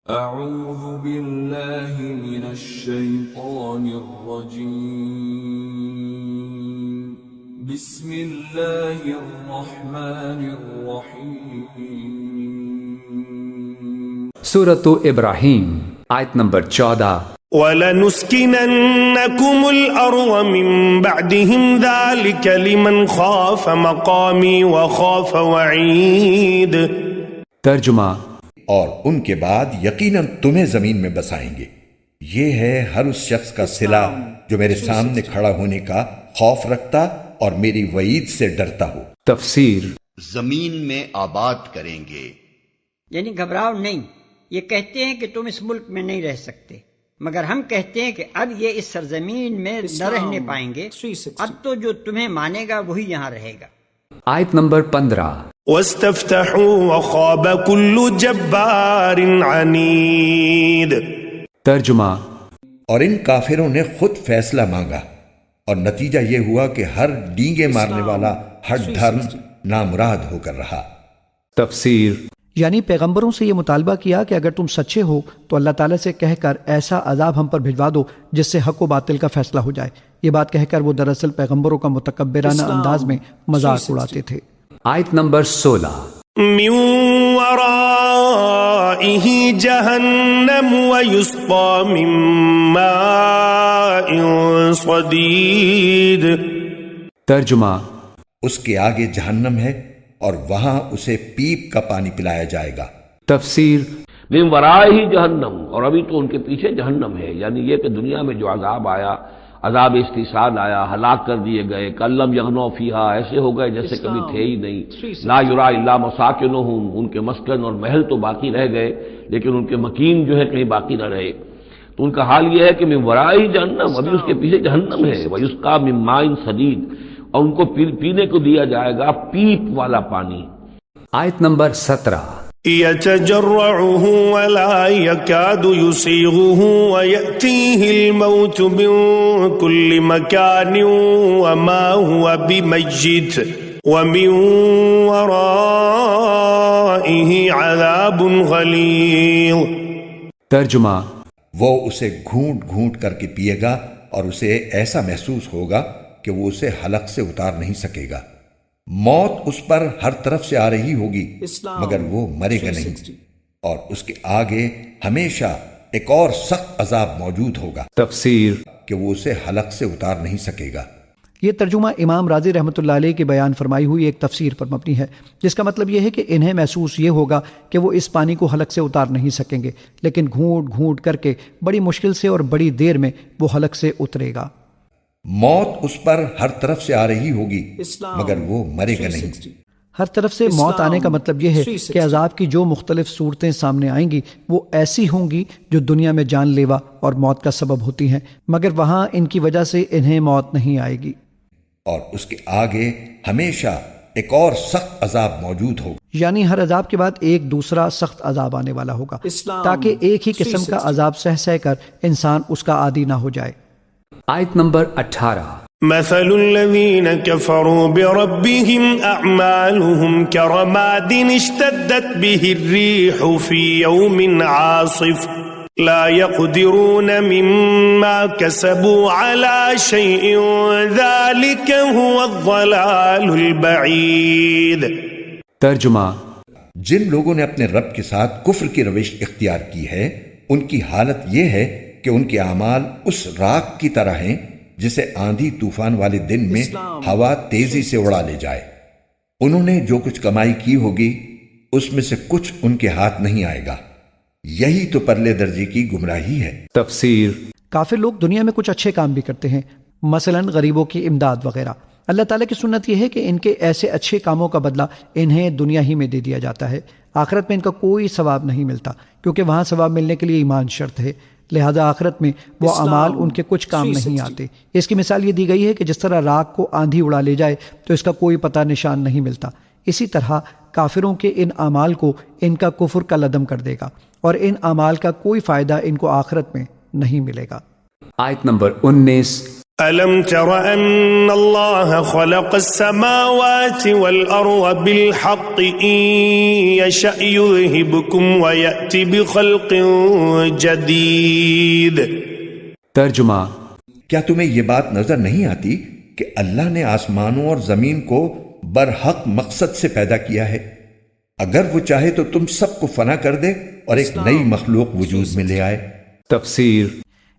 اعوذ باللہ من الشیطان الرجیم بسم اللہ الرحمن الرحیم سورۃ ابراہیم آیت نمبر 14۔ وَلَنُسْكِنَنَّكُمُ الْأَرْضَ مِن بَعْدِهِمْ ذَلِكَ لِمَنْ خَافَ مَقَامِي وَخَافَ وَعِيدِ۔ ترجمہ، اور ان کے بعد یقیناً تمہیں زمین میں بسائیں گے، یہ ہے ہر اس شخص کا صلہ جو میرے سامنے کھڑا ہونے کا خوف رکھتا اور میری وعید سے ڈرتا ہو۔ تفسیر، زمین میں آباد کریں گے، یعنی گھبراؤ نہیں۔ یہ کہتے ہیں کہ تم اس ملک میں نہیں رہ سکتے، مگر ہم کہتے ہیں کہ اب یہ اس سرزمین میں نہ رہنے پائیں گے، اب تو جو تمہیں مانے گا وہی یہاں رہے گا۔ آیت نمبر 15۔ وَاسْتَفْتَحُوا وَخَابَ كُلُّ جَبَّارٍ عَنِيدٍ۔ ترجمہ، اور ان کافروں نے خود فیصلہ مانگا اور نتیجہ یہ ہوا کہ ہر ڈینگے مارنے والا ہر دھرم نامراد ہو کر رہا۔ تفسیر، یعنی پیغمبروں سے یہ مطالبہ کیا کہ اگر تم سچے ہو تو اللہ تعالیٰ سے کہہ کر ایسا عذاب ہم پر بھجوا دو جس سے حق و باطل کا فیصلہ ہو جائے۔ یہ بات کہہ کر وہ دراصل پیغمبروں کا متکبرانہ انداز میں مذاق اڑاتے تھے۔ آیت نمبر 16۔ مِن وَرَائِهِ جَهَنَّمُ وَيُسْقَى مِن مَّاءٍ صَدِيدٍ۔ ترجمہ، اس کے آگے جہنم ہے اور وہاں اسے پیپ کا پانی پلایا جائے گا۔ تفسیر، من ورائے ہی جہنم، اور ابھی تو ان کے پیچھے جہنم ہے، یعنی یہ کہ دنیا میں جو عذاب آیا، عذاب استحصال آیا، ہلاک کر دیے گئے، کلم یغنو فیہا، ایسے ہو گئے جیسے کبھی تھے ہی نہیں، لا یرا الا مساکنہم، ان کے مسکن اور محل تو باقی رہ گئے لیکن ان کے مکین جو ہے کہیں باقی نہ رہے۔ تو ان کا حال یہ ہے کہ من ورائے ہی جہنم، ابھی اس کے پیچھے جہنم ہے، ویسقا من ماء صدید، اور ان کو پینے کو دیا جائے گا پیپ والا پانی۔ آیت نمبر 17۔ يتجرعه ولا يكاد يسيغه ويأتيه الموت من كل مكان وما هو بميت ومن ورائه عذاب غليظ۔ ترجمہ، وہ اسے گھونٹ گھونٹ کر کے پیے گا اور اسے ایسا محسوس ہوگا کہ وہ اسے حلق سے اتار نہیں سکے گا۔ موت اس پر ہر طرف سے آ رہی ہوگی مگر وہ مرے گا نہیں، اور اس کے آگے ہمیشہ ایک اور سخت عذاب موجود ہوگا تفسیر، کہ وہ اسے حلق سے اتار نہیں سکے گا۔ یہ ترجمہ امام راضی رحمۃ اللہ علیہ کی بیان فرمائی ہوئی ایک تفسیر پر مبنی ہے، جس کا مطلب یہ ہے کہ انہیں محسوس یہ ہوگا کہ وہ اس پانی کو حلق سے اتار نہیں سکیں گے، لیکن گھونٹ گھونٹ کر کے بڑی مشکل سے اور بڑی دیر میں وہ حلق سے اترے گا۔ موت اس پر ہر طرف سے آ رہی ہوگی مگر وہ مرے گا نہیں۔ ہر طرف سے موت آنے کا مطلب یہ ہے کہ عذاب کی جو مختلف صورتیں سامنے آئیں گی وہ ایسی ہوں گی جو دنیا میں جان لیوا اور موت کا سبب ہوتی ہیں، مگر وہاں ان کی وجہ سے انہیں موت نہیں آئے گی، اور اس کے آگے ہمیشہ ایک اور سخت عذاب موجود ہوگا، یعنی ہر عذاب کے بعد ایک دوسرا سخت عذاب آنے والا ہوگا تاکہ ایک ہی قسم کا عذاب سہ سہ کر انسان اس کا عادی نہ ہو جائے۔ آیت نمبر 18۔ مثل الذين كفروا بربهم أعمالهم كرماد اشتدت به الريح في يوم عاصف لا يقدرون مما كسبوا على شيء ذلك هو الضلال البعيد۔ ترجمہ، جن لوگوں نے اپنے رب کے ساتھ کفر کی روش اختیار کی ہے ان کی حالت یہ ہے کہ ان کے اعمال اس راکھ کی طرح ہیں جسے آندھی طوفان والے دن میں ہوا تیزی سے اڑا لے جائے۔ انہوں نے جو کچھ کمائی کی ہوگی اس میں سے کچھ ان کے ہاتھ نہیں آئے گا، یہی تو پرلے درجے کی گمراہی ہے۔ تفسیر، کافر لوگ دنیا میں کچھ اچھے کام بھی کرتے ہیں، مثلا غریبوں کی امداد وغیرہ۔ اللہ تعالیٰ کی سنت یہ ہے کہ ان کے ایسے اچھے کاموں کا بدلہ انہیں دنیا ہی میں دے دیا جاتا ہے، آخرت میں ان کا کوئی ثواب نہیں ملتا، کیونکہ وہاں ثواب ملنے کے لیے ایمان شرط ہے، لہذا آخرت میں وہ اعمال ان کے کچھ کام نہیں آتے۔ اس کی مثال یہ دی گئی ہے کہ جس طرح راکھ کو آندھی اڑا لے جائے تو اس کا کوئی پتہ نشان نہیں ملتا، اسی طرح کافروں کے ان اعمال کو ان کا کفر کا لدم کر دے گا اور ان اعمال کا کوئی فائدہ ان کو آخرت میں نہیں ملے گا۔ آیت نمبر 19۔ ألم تر أن الله خلق السماوات والأرض بالحق إن يشأ يذهبكم ويأتي بخلق جديد. ترجمہ. کیا تمہیں یہ بات نظر نہیں آتی کہ اللہ نے آسمانوں اور زمین کو برحق مقصد سے پیدا کیا ہے؟ اگر وہ چاہے تو تم سب کو فنا کر دے اور ایک نئی مخلوق وجود میں لے آئے. تفسیر.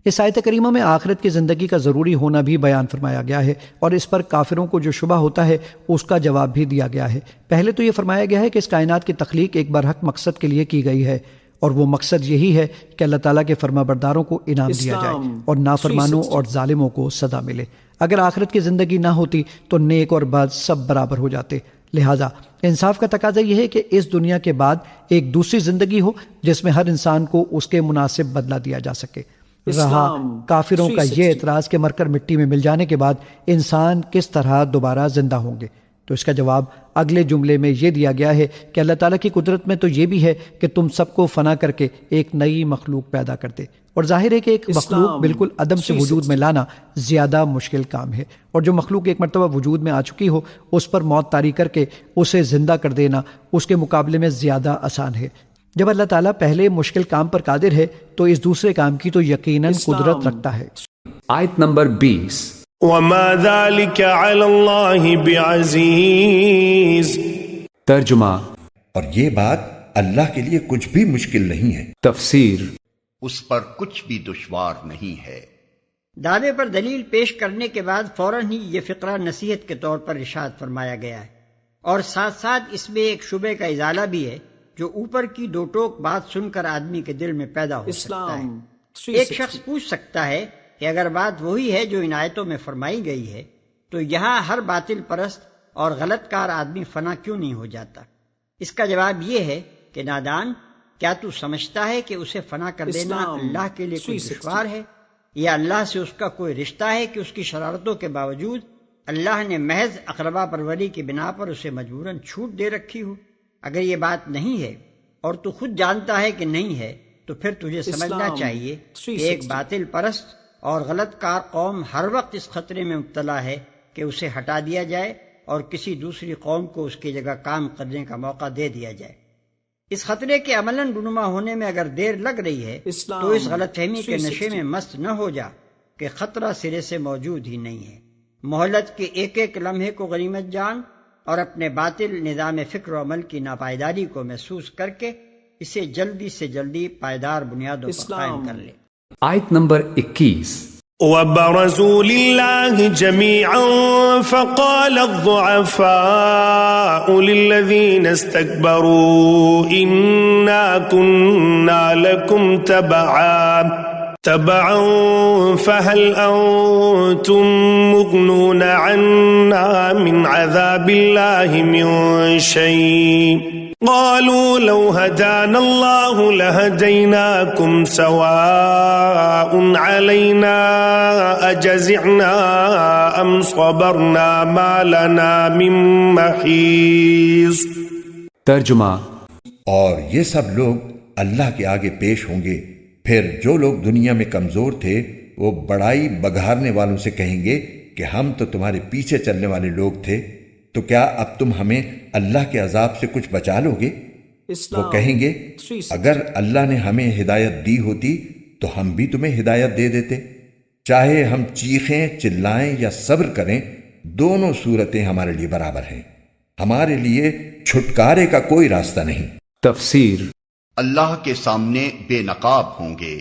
اس آیت کریمہ میں آخرت کی زندگی کا ضروری ہونا بھی بیان فرمایا گیا ہے، اور اس پر کافروں کو جو شبہ ہوتا ہے اس کا جواب بھی دیا گیا ہے. پہلے تو یہ فرمایا گیا ہے کہ اس کائنات کی تخلیق ایک برحق مقصد کے لیے کی گئی ہے، اور وہ مقصد یہی ہے کہ اللہ تعالیٰ کے فرما برداروں کو انعام دیا جائے اور نافرمانوں اور ظالموں کو سزا ملے. اگر آخرت کی زندگی نہ ہوتی تو نیک اور بد سب برابر ہو جاتے. لہٰذا انصاف کا تقاضا یہ ہے کہ اس دنیا کے بعد ایک دوسری زندگی ہو جس میں ہر انسان کو اس کے مناسب بدلہ دیا جا سکے. رہا کافروں کا یہ اعتراض کہ مر کر مٹی میں مل جانے کے بعد انسان کس طرح دوبارہ زندہ ہوں گے، تو اس کا جواب اگلے جملے میں یہ دیا گیا ہے کہ اللہ تعالیٰ کی قدرت میں تو یہ بھی ہے کہ تم سب کو فنا کر کے ایک نئی مخلوق پیدا کر دے. اور ظاہر ہے کہ ایک مخلوق بالکل عدم سے وجود میں لانا زیادہ مشکل کام ہے، اور جو مخلوق ایک مرتبہ وجود میں آ چکی ہو اس پر موت طاری کر کے اسے زندہ کر دینا اس کے مقابلے میں زیادہ آسان ہے. جب اللہ تعالیٰ پہلے مشکل کام پر قادر ہے تو اس دوسرے کام کی تو یقیناً قدرت رکھتا ہے. آیت نمبر 20. وما ذلك على الله بعزيز. ترجمہ. اور یہ بات اللہ کے لیے کچھ بھی مشکل نہیں ہے. تفسیر. اس پر کچھ بھی دشوار نہیں ہے. دعوے پر دلیل پیش کرنے کے بعد فوراً ہی یہ فقرہ نصیحت کے طور پر ارشاد فرمایا گیا ہے، اور ساتھ ساتھ اس میں ایک شبے کا ازالہ بھی ہے جو اوپر کی دو ٹوک بات سن کر آدمی کے دل میں پیدا ہو سکتا ہے. ایک شخص پوچھ سکتا ہے کہ اگر بات وہی ہے جو ان آیتوں میں فرمائی گئی ہے تو یہاں ہر باطل پرست اور غلط کار آدمی فنا کیوں نہیں ہو جاتا؟ اس کا جواب یہ ہے کہ نادان، کیا تو سمجھتا ہے کہ اسے فنا کر دینا اللہ کے لیے کوئی دشوار ہے، یا اللہ سے اس کا کوئی رشتہ ہے کہ اس کی شرارتوں کے باوجود اللہ نے محض اقربا پروری کی بنا پر اسے مجبوراً چھوٹ دے رکھی ہو؟ اگر یہ بات نہیں ہے اور تو خود جانتا ہے کہ نہیں ہے تو پھر تجھے سمجھنا چاہیے کہ ایک باطل پرست اور غلط کار قوم ہر وقت اس خطرے میں مبتلا ہے کہ اسے ہٹا دیا جائے اور کسی دوسری قوم کو اس کی جگہ کام کرنے کا موقع دے دیا جائے. اس خطرے کے عملاً رونما ہونے میں اگر دیر لگ رہی ہے تو اس غلط فہمی کے نشے میں مست نہ ہو جا کہ خطرہ سرے سے موجود ہی نہیں ہے. مہلت کے ایک ایک لمحے کو غنیمت جان اور اپنے باطل نظام فکر و عمل کی ناپائیداری کو محسوس کر کے اسے جلدی سے جلدی پائیدار بنیادوں پر قائم کر لے. آیت نمبر 21. وبرزوا لله جميعا فقال الضعفاء للذين استكبروا إنا كنا لكم تبعا فهل أنتم مغنون عنا من عذاب الله من شيء قالوا لو هدانا الله لهديناكم سواء علينا أجزعنا أم صبرنا ما لنا من محيص. ترجمہ. اور یہ سب لوگ اللہ کے آگے پیش ہوں گے، پھر جو لوگ دنیا میں کمزور تھے وہ بڑائی بگھارنے والوں سے کہیں گے کہ ہم تو تمہارے پیچھے چلنے والے لوگ تھے، تو کیا اب تم ہمیں اللہ کے عذاب سے کچھ بچا لو گے؟ وہ کہیں گے اگر اللہ نے ہمیں ہدایت دی ہوتی تو ہم بھی تمہیں ہدایت دے دیتے، چاہے ہم چیخیں چلائیں یا صبر کریں، دونوں صورتیں ہمارے لیے برابر ہیں، ہمارے لیے چھٹکارے کا کوئی راستہ نہیں. تفسیر. اللہ کے سامنے بے نقاب ہوں گے.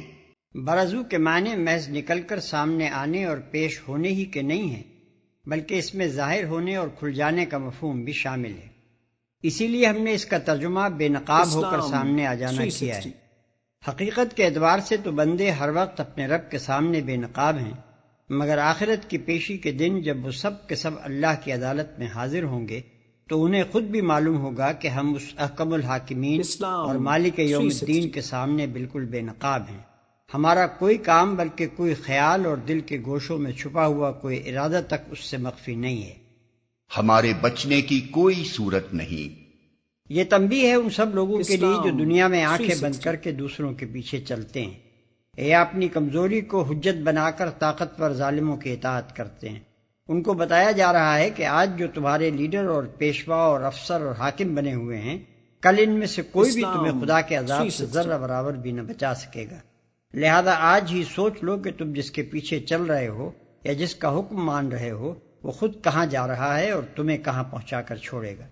برزو کے معنی محض نکل کر سامنے آنے اور پیش ہونے ہی کے نہیں ہیں، بلکہ اس میں ظاہر ہونے اور کھل جانے کا مفہوم بھی شامل ہے. اسی لیے ہم نے اس کا ترجمہ بے نقاب ہو کر سامنے آ جانا کیا ہے. حقیقت کے اعتبار سے تو بندے ہر وقت اپنے رب کے سامنے بے نقاب ہیں، مگر آخرت کی پیشی کے دن جب وہ سب کے سب اللہ کی عدالت میں حاضر ہوں گے تو انہیں خود بھی معلوم ہوگا کہ ہم اس احکم الحاکمین اور مالک یوم الدین کے سامنے بالکل بے نقاب ہیں. ہمارا کوئی کام بلکہ کوئی خیال اور دل کے گوشوں میں چھپا ہوا کوئی ارادہ تک اس سے مخفی نہیں ہے. ہمارے بچنے کی کوئی صورت نہیں. یہ تنبیہ ہے ان سب لوگوں کے لیے جو دنیا میں آنکھیں بند کر کے دوسروں کے پیچھے چلتے ہیں. یہ اپنی کمزوری کو حجت بنا کر طاقتور ظالموں کی اطاعت کرتے ہیں۔ ان کو بتایا جا رہا ہے کہ آج جو تمہارے لیڈر اور پیشوا اور افسر اور حاکم بنے ہوئے ہیں، کل ان میں سے کوئی بھی تمہیں خدا کے عذاب سے ذرہ برابر بھی نہ بچا سکے گا۔ لہذا آج ہی سوچ لو کہ تم جس کے پیچھے چل رہے ہو یا جس کا حکم مان رہے ہو، وہ خود کہاں جا رہا ہے اور تمہیں کہاں پہنچا کر چھوڑے گا۔